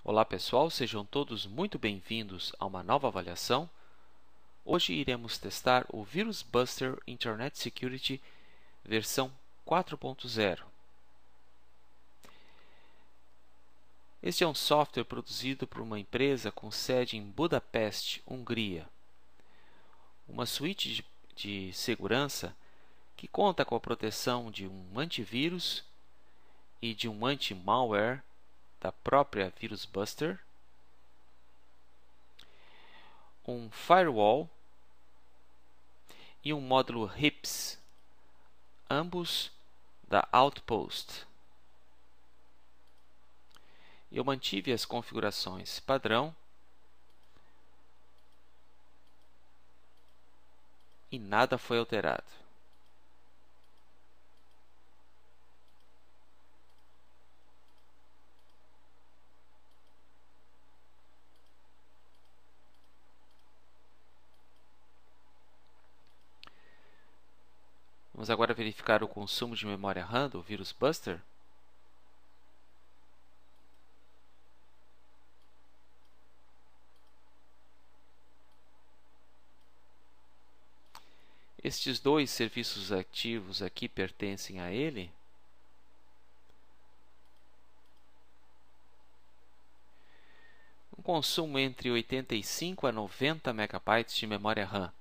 Olá pessoal, sejam todos muito bem-vindos a uma nova avaliação. Hoje iremos testar o Virus Buster Internet Security versão 4.0. Este é um software produzido por uma empresa com sede em Budapeste, Hungria. Uma suíte de segurança que conta com a proteção de um antivírus e de um anti-malware da própria Virus Buster, um firewall e um módulo HIPS, ambos da Outpost. Eu mantive as configurações padrão e nada foi alterado. Vamos agora verificar o consumo de memória RAM do Virus Buster. Estes dois serviços ativos aqui pertencem a ele. Um consumo entre 85 a 90 MB de memória RAM.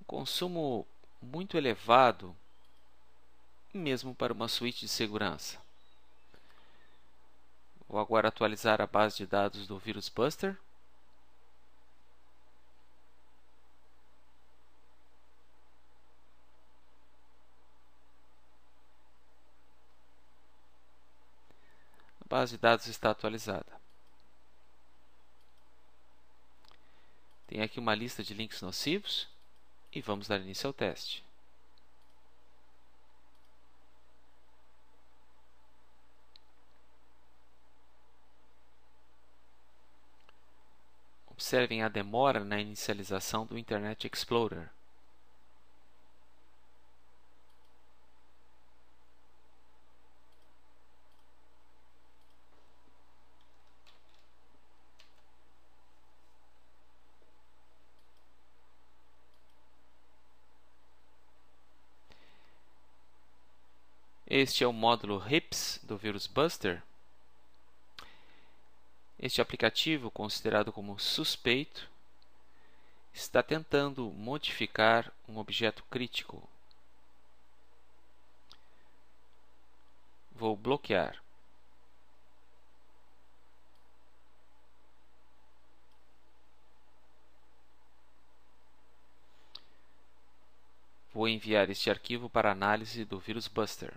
Um consumo muito elevado, mesmo para uma suíte de segurança. Vou agora atualizar a base de dados do Virus Buster. A base de dados está atualizada. Tem aqui uma lista de links nocivos e vamos dar início ao teste. Observem a demora na inicialização do Internet Explorer. Este é o módulo HIPS do Virus Buster. Este aplicativo, considerado como suspeito, está tentando modificar um objeto crítico. Vou bloquear. Vou enviar este arquivo para análise do Virus Buster.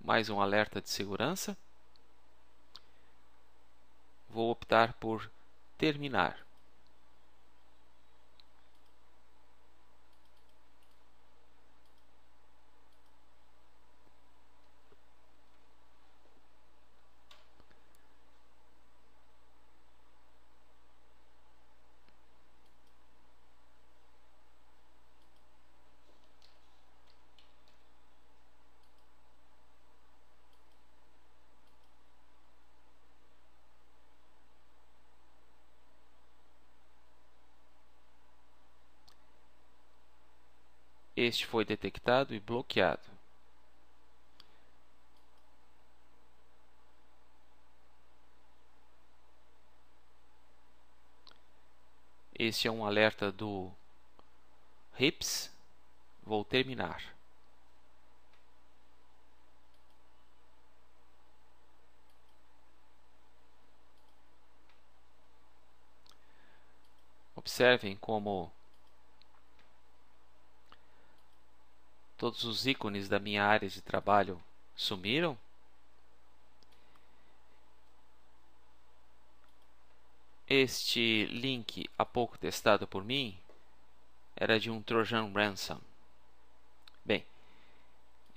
Mais um alerta de segurança. Vou optar por terminar. Este foi detectado e bloqueado. Este é um alerta do HIPS. Vou terminar. Observem como todos os ícones da minha área de trabalho sumiram. Este link há pouco testado por mim era de um Trojan Ransom. Bem,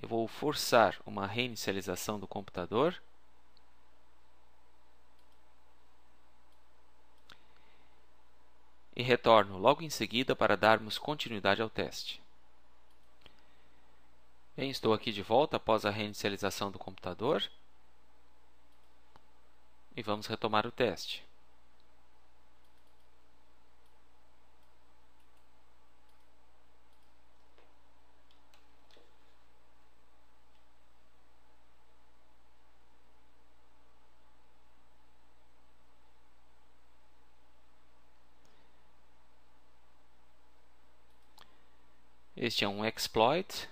eu vou forçar uma reinicialização do computador. E retorno logo em seguida para darmos continuidade ao teste. Bem, estou aqui de volta após a reinicialização do computador e vamos retomar o teste. Este é um exploit.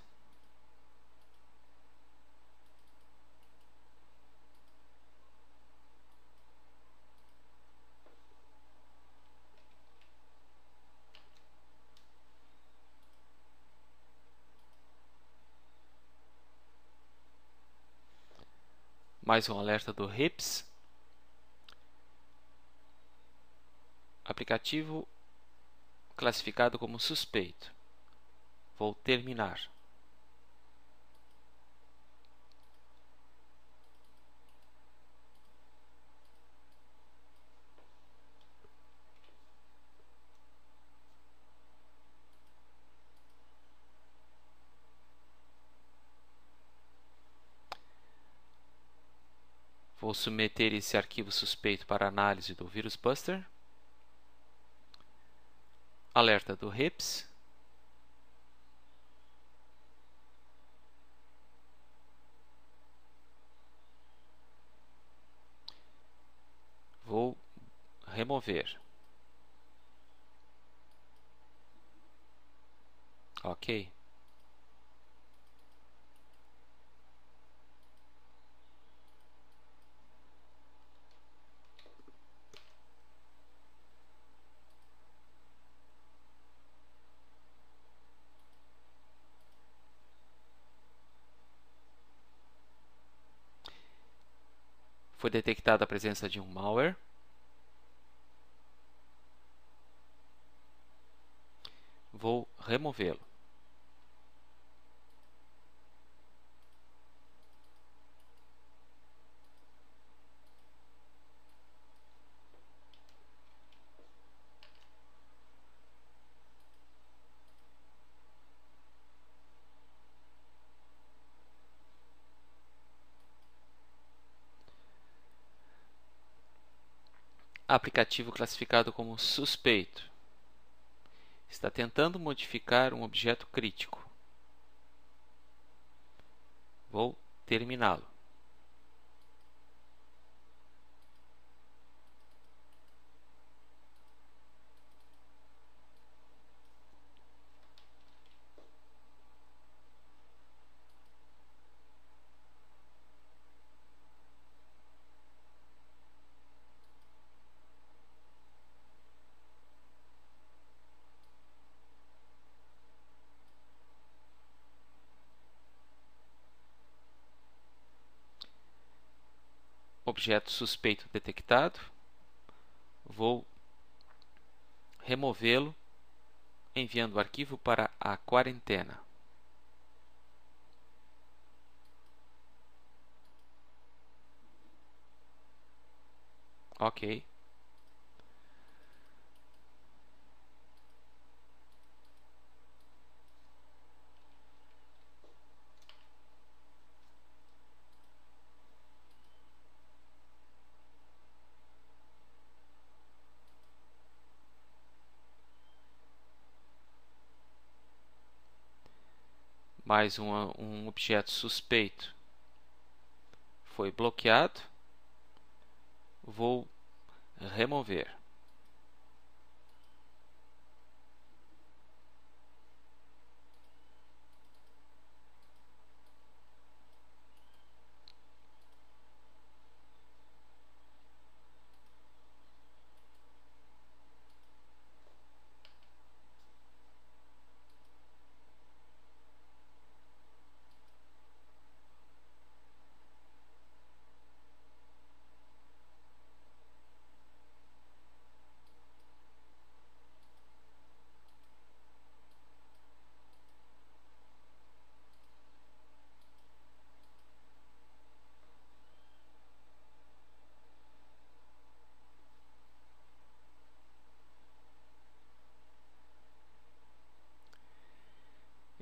Mais um alerta do RIPS. Aplicativo classificado como suspeito. Vou terminar. Vou submeter esse arquivo suspeito para análise do Virus Buster. Alerta do RIPS. Vou remover. Ok. Foi detectada a presença de um malware. Vou removê-lo. Aplicativo classificado como suspeito. Está tentando modificar um objeto crítico. Vou terminá-lo. Objeto suspeito detectado. Vou removê-lo, enviando o arquivo para a quarentena. Ok. Mais um objeto suspeito foi bloqueado. Vou remover.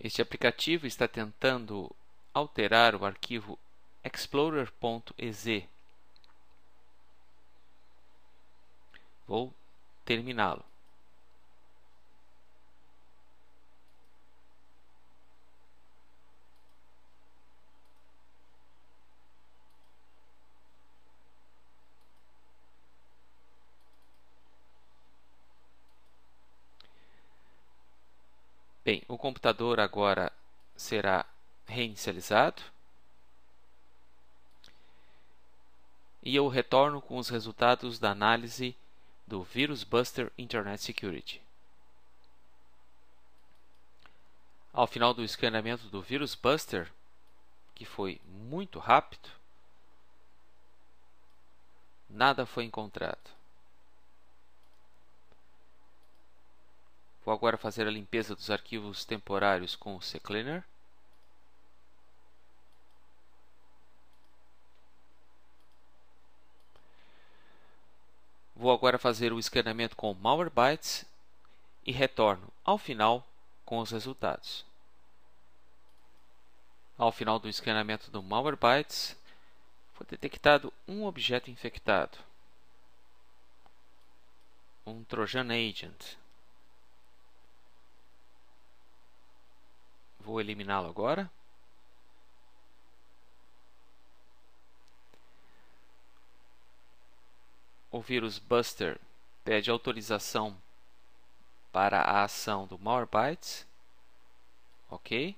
Este aplicativo está tentando alterar o arquivo explorer.exe. Vou terminá-lo. Bem, o computador agora será reinicializado e eu retorno com os resultados da análise do Virus Buster Internet Security. Ao final do escaneamento do Virus Buster, que foi muito rápido, nada foi encontrado. Vou agora fazer a limpeza dos arquivos temporários com o CCleaner. Vou agora fazer o escaneamento com Malwarebytes e retorno ao final com os resultados. Ao final do escaneamento do Malwarebytes, foi detectado um objeto infectado, um Trojan Agent. Vou eliminá-lo agora. O Virus Buster pede autorização para a ação do Malwarebytes. Ok.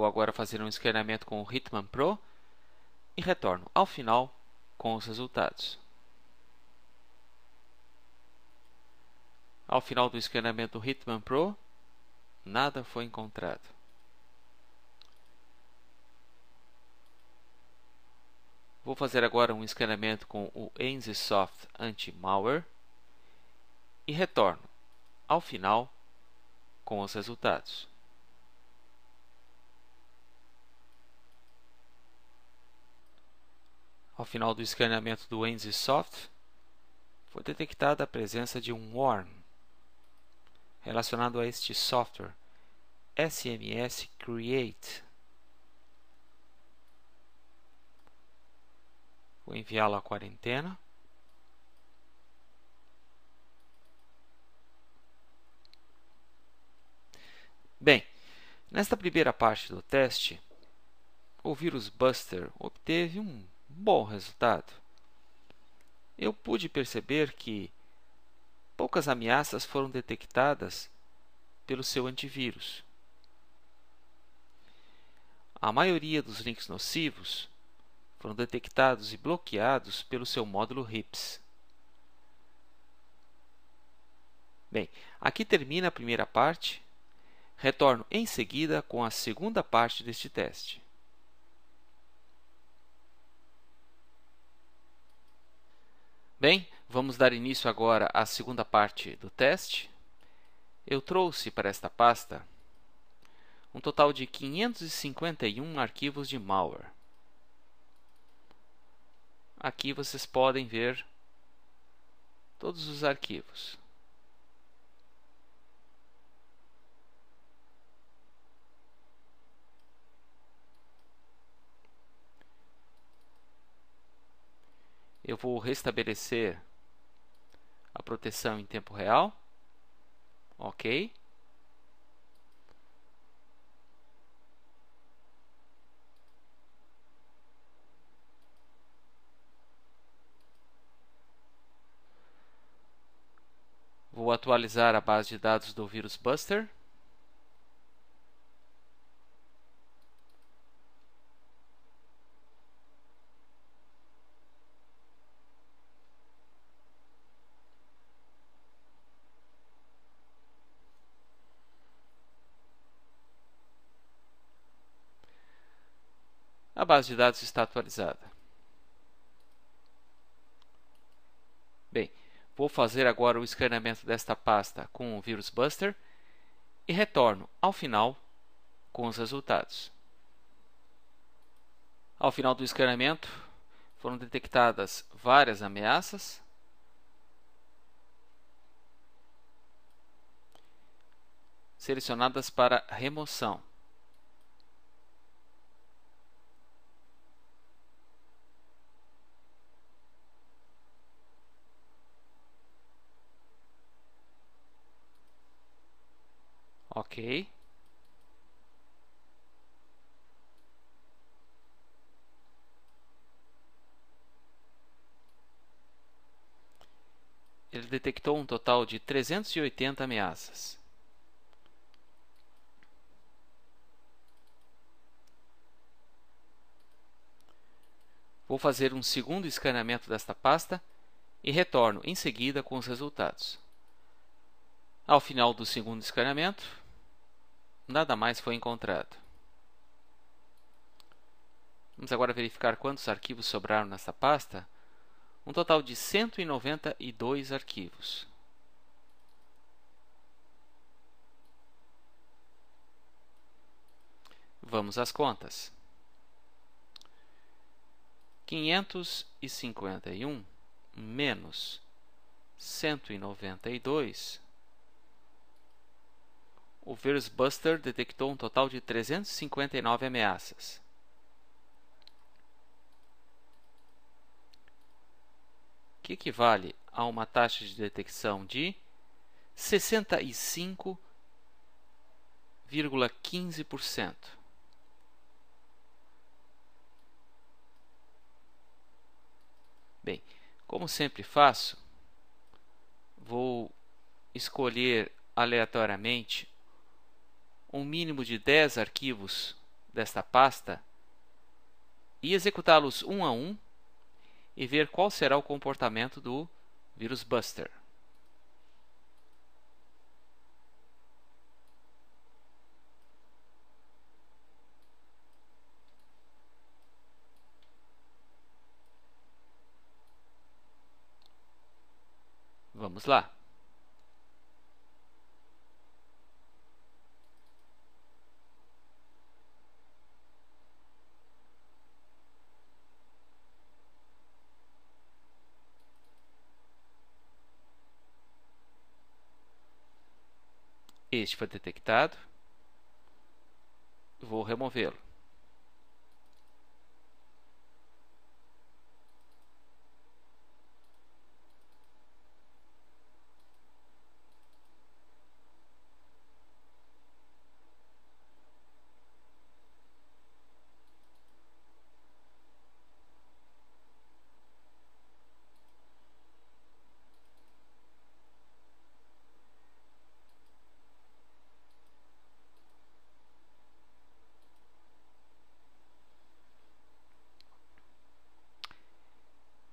Vou agora fazer um escaneamento com o Hitman Pro e retorno ao final com os resultados. Ao final do escaneamento do Hitman Pro, nada foi encontrado. Vou fazer agora um escaneamento com o NZSoft Anti-Malware e retorno ao final com os resultados. Ao final do escaneamento do NZSoft, foi detectada a presença de um worm relacionado a este software SMS Create. Vou enviá-lo à quarentena. Bem, nesta primeira parte do teste, o Virus Buster obteve um bom resultado. Eu pude perceber que poucas ameaças foram detectadas pelo seu antivírus. A maioria dos links nocivos foram detectados e bloqueados pelo seu módulo RIPS. Bem, aqui termina a primeira parte. Retorno em seguida com a segunda parte deste teste. Bem, vamos dar início agora à segunda parte do teste. Eu trouxe para esta pasta um total de 551 arquivos de malware. Aqui vocês podem ver todos os arquivos. Eu vou restabelecer a proteção em tempo real. Ok. Vou atualizar a base de dados do Virus Buster. A base de dados está atualizada. Bem, Vou fazer agora o escaneamento desta pasta com o Virus Buster e retorno ao final com os resultados. Ao final do escaneamento, foram detectadas várias ameaças. Selecionadas para remoção. Ok. Ele detectou um total de 380 ameaças. Vou fazer um segundo escaneamento desta pasta e retorno em seguida com os resultados. Ao final do segundo escaneamento, nada mais foi encontrado. Vamos agora verificar quantos arquivos sobraram nesta pasta. Um total de 192 arquivos. Vamos às contas. 551 menos 192. O Virus Buster detectou um total de 359 ameaças. Que equivale a uma taxa de detecção de 65,15%. Bem, como sempre faço, vou escolher aleatoriamente um mínimo de 10 arquivos desta pasta e executá-los um a um e ver qual será o comportamento do Virus Buster. Vamos lá. Este foi detectado. Vou removê-lo.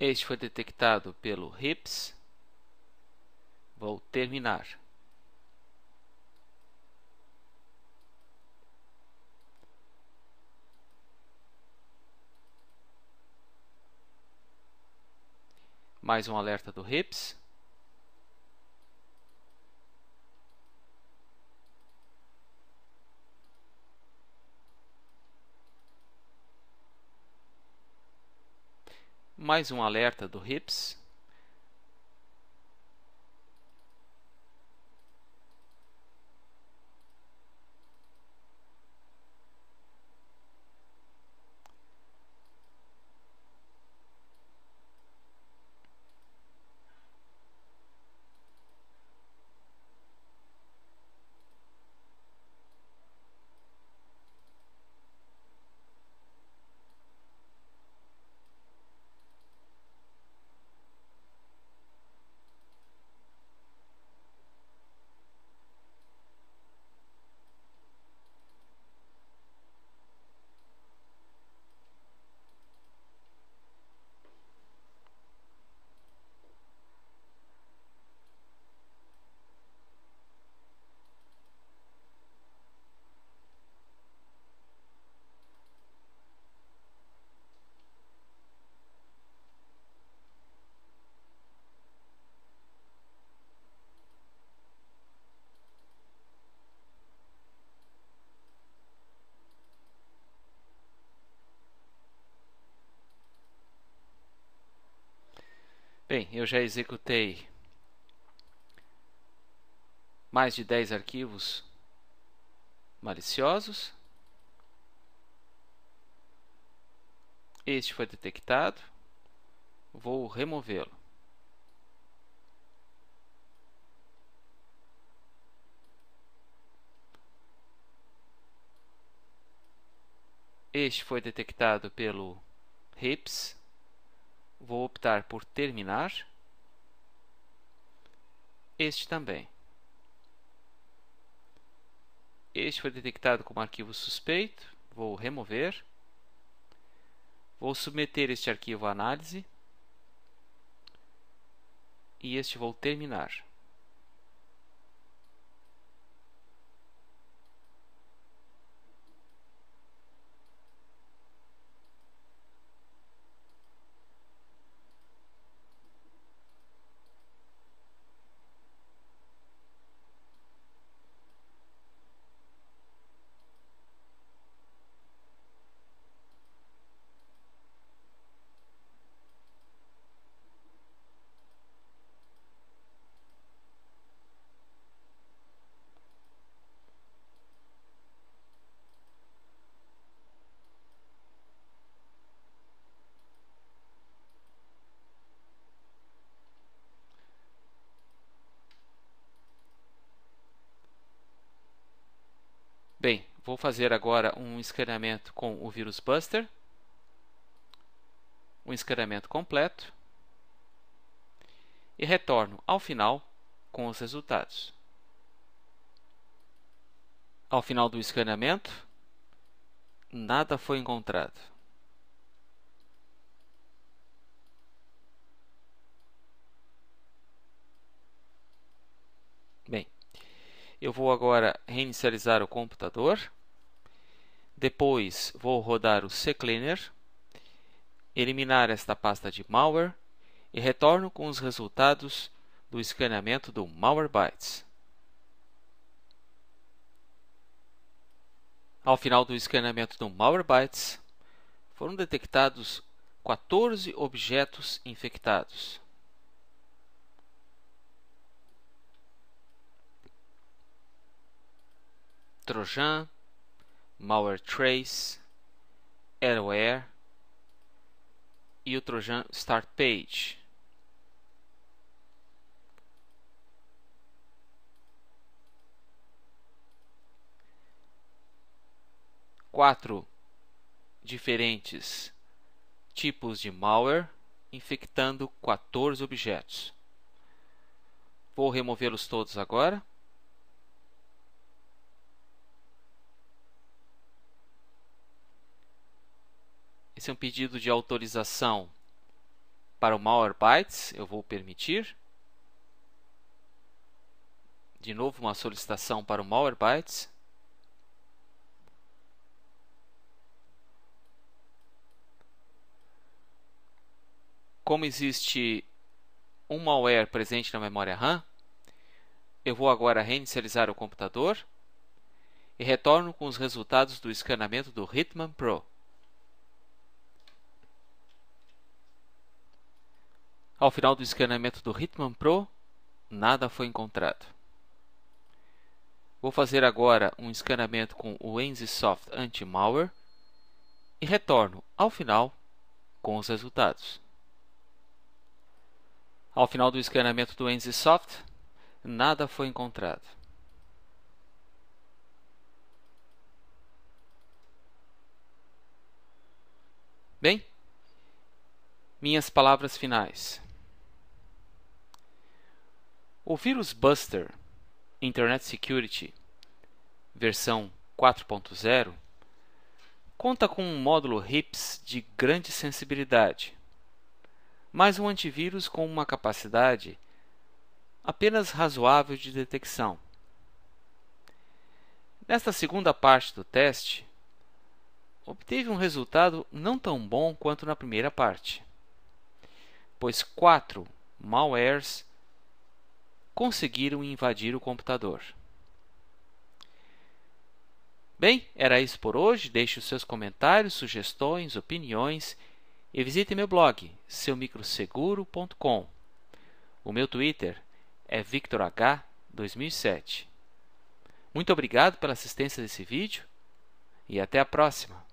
Este foi detectado pelo RIPS. Vou terminar. Mais um alerta do RIPS. Mais um alerta do RIPS. Bem, eu já executei mais de 10 arquivos maliciosos. Este foi detectado. Vou removê-lo. Este foi detectado pelo RIPS. Vou optar por terminar. Este também. Este foi detectado como arquivo suspeito. Vou remover. Vou submeter este arquivo à análise. E este vou terminar. Bem, vou fazer agora um escaneamento com o Vírus Buster. Um escaneamento completo. E retorno ao final com os resultados. Ao final do escaneamento, nada foi encontrado. Bem, eu vou agora reinicializar o computador. Depois vou rodar o CCleaner, eliminar esta pasta de malware e retorno com os resultados do escaneamento do Malwarebytes. Ao final do escaneamento do Malwarebytes, foram detectados 14 objetos infectados. Trojan, Malware Trace, Airware e o Trojan Start Page. Quatro diferentes tipos de malware infectando 14 objetos. Vou removê-los todos agora. Esse é um pedido de autorização para o Malwarebytes. Eu vou permitir. De novo, uma solicitação para o Malwarebytes. Como existe um malware presente na memória RAM, eu vou agora reinicializar o computador e retorno com os resultados do escaneamento do Hitman Pro. Ao final do escaneamento do Hitman Pro, nada foi encontrado. Vou fazer agora um escaneamento com o NZSoft Anti-Malware e retorno ao final com os resultados. Ao final do escaneamento do NZSoft, nada foi encontrado. Bem, minhas palavras finais. O Vírus Buster Internet Security versão 4.0 conta com um módulo RIPS de grande sensibilidade, mas um antivírus com uma capacidade apenas razoável de detecção. Nesta segunda parte do teste, obteve um resultado não tão bom quanto na primeira parte, pois 4 malwares conseguiram invadir o computador. Bem, era isso por hoje. Deixe os seus comentários, sugestões, opiniões e visite meu blog, seumicroseguro.com. O meu Twitter é VictorH2007. Muito obrigado pela assistência desse vídeo e até a próxima!